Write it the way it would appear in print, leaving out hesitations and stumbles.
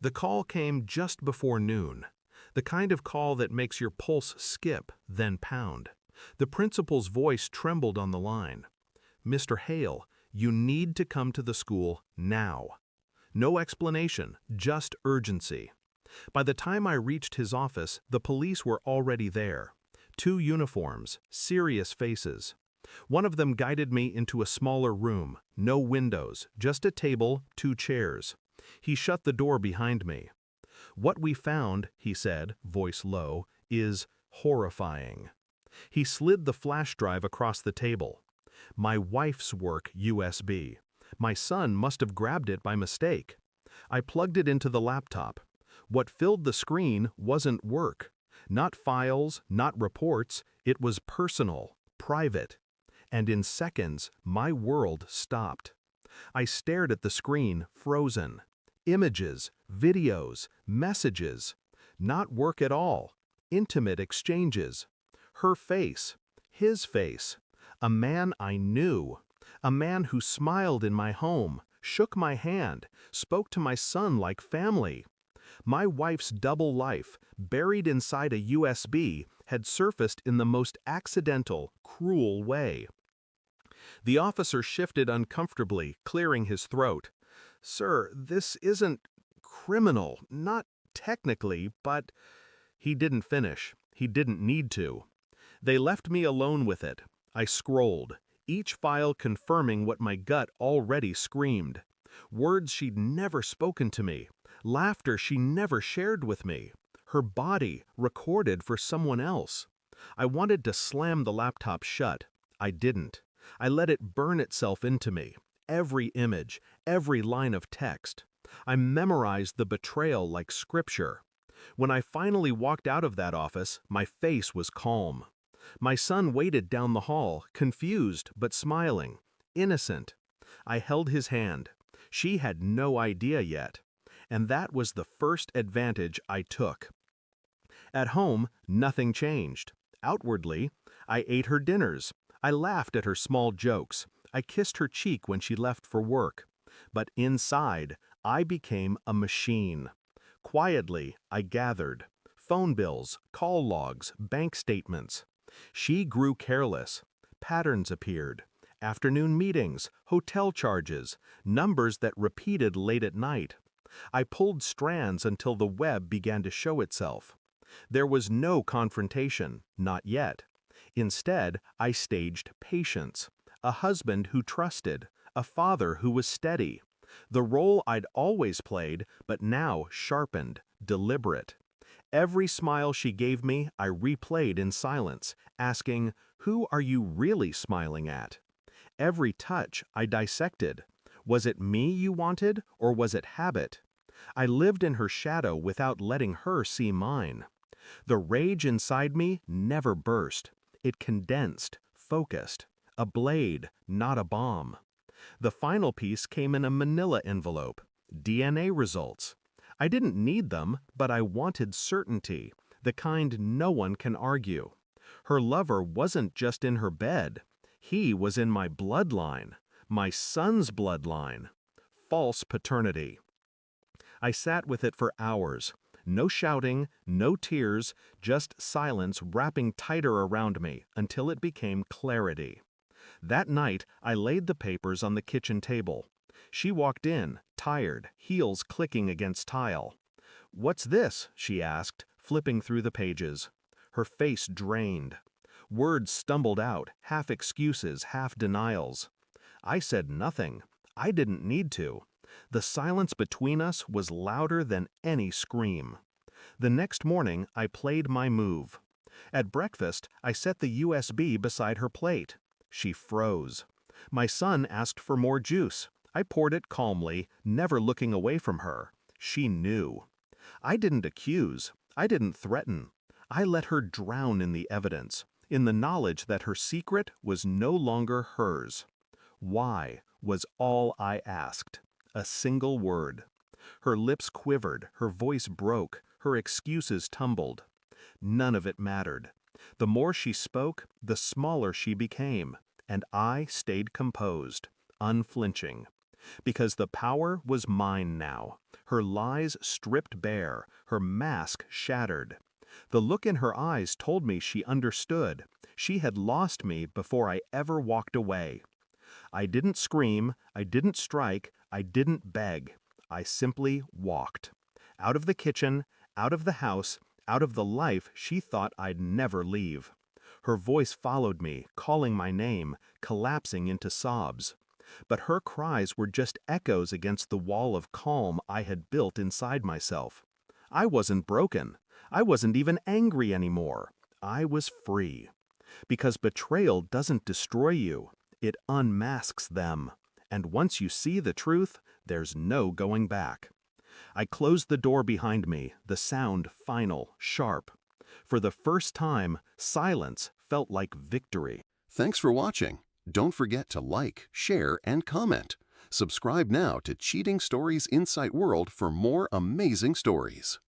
The call came just before noon. The kind of call that makes your pulse skip, then pound. The principal's voice trembled on the line. "Mr. Hale, you need to come to the school now." No explanation, just urgency. By the time I reached his office, the police were already there. 2 uniforms, serious faces. One of them guided me into a smaller room, no windows, just a table, 2 chairs. He shut the door behind me. "What we found," he said, voice low, "is horrifying." He slid the flash drive across the table. My wife's work USB. My son must have grabbed it by mistake. I plugged it into the laptop. What filled the screen wasn't work. Not files, not reports, it was personal, private. And in seconds, my world stopped. I stared at the screen, frozen. Images, videos, messages. Not work at all. Intimate exchanges. Her face. His face. A man I knew. A man who smiled in my home, shook my hand, spoke to my son like family. My wife's double life, buried inside a USB, had surfaced in the most accidental, cruel way. The officer shifted uncomfortably, clearing his throat. "Sir, this isn't criminal, not technically, but—" He didn't finish. He didn't need to. They left me alone with it. I scrolled, each file confirming what my gut already screamed. Words she'd never spoken to me, laughter she never shared with me, her body recorded for someone else. I wanted to slam the laptop shut. I didn't. I let it burn itself into me, every image, every line of text. I memorized the betrayal like scripture. When I finally walked out of that office, my face was calm. My son waited down the hall, confused but smiling, innocent. I held his hand. She had no idea yet. And that was the first advantage I took. At home, nothing changed. Outwardly, I ate her dinners. I laughed at her small jokes. I kissed her cheek when she left for work. But inside, I became a machine. Quietly, I gathered. Phone bills, call logs, bank statements. She grew careless. Patterns appeared. Afternoon meetings, hotel charges, numbers that repeated late at night. I pulled strands until the web began to show itself. There was no confrontation, not yet. Instead, I staged patience. A husband who trusted, a father who was steady. The role I'd always played, but now sharpened, deliberate. Every smile she gave me, I replayed in silence, asking, "Who are you really smiling at?" Every touch I dissected. Was it me you wanted, or was it habit? I lived in her shadow without letting her see mine. The rage inside me never burst. It condensed, focused. A blade, not a bomb. The final piece came in a manila envelope. DNA results. I didn't need them, but I wanted certainty, the kind no one can argue. Her lover wasn't just in her bed. He was in my bloodline, my son's bloodline. False paternity. I sat with it for hours. No shouting, no tears, just silence wrapping tighter around me until it became clarity. That night, I laid the papers on the kitchen table. She walked in, tired, heels clicking against tile. "What's this?" she asked, flipping through the pages. Her face drained. Words stumbled out, half excuses, half denials. I said nothing. I didn't need to. The silence between us was louder than any scream. The next morning, I played my move. At breakfast, I set the USB beside her plate. She froze. My son asked for more juice. I poured it calmly, never looking away from her. She knew. I didn't accuse. I didn't threaten. I let her drown in the evidence, in the knowledge that her secret was no longer hers. "Why?" was all I asked. A single word. Her lips quivered, her voice broke, her excuses tumbled. None of it mattered. The more she spoke, the smaller she became, and I stayed composed, unflinching. Because the power was mine now. Her lies stripped bare, her mask shattered. The look in her eyes told me she understood. She had lost me before I ever walked away. I didn't scream, I didn't strike, I didn't beg. I simply walked. Out of the kitchen, out of the house, out of the life she thought I'd never leave. Her voice followed me, calling my name, collapsing into sobs. But her cries were just echoes against the wall of calm I had built inside myself. I wasn't broken. I wasn't even angry anymore. I was free. Because betrayal doesn't destroy you. It unmasks them. And once you see the truth, there's no going back. I closed the door behind me, the sound final, sharp. For the first time, silence felt like victory. Thanks for watching. Don't forget to like, share, and comment. Subscribe now to Cheating Stories Insight World for more amazing stories.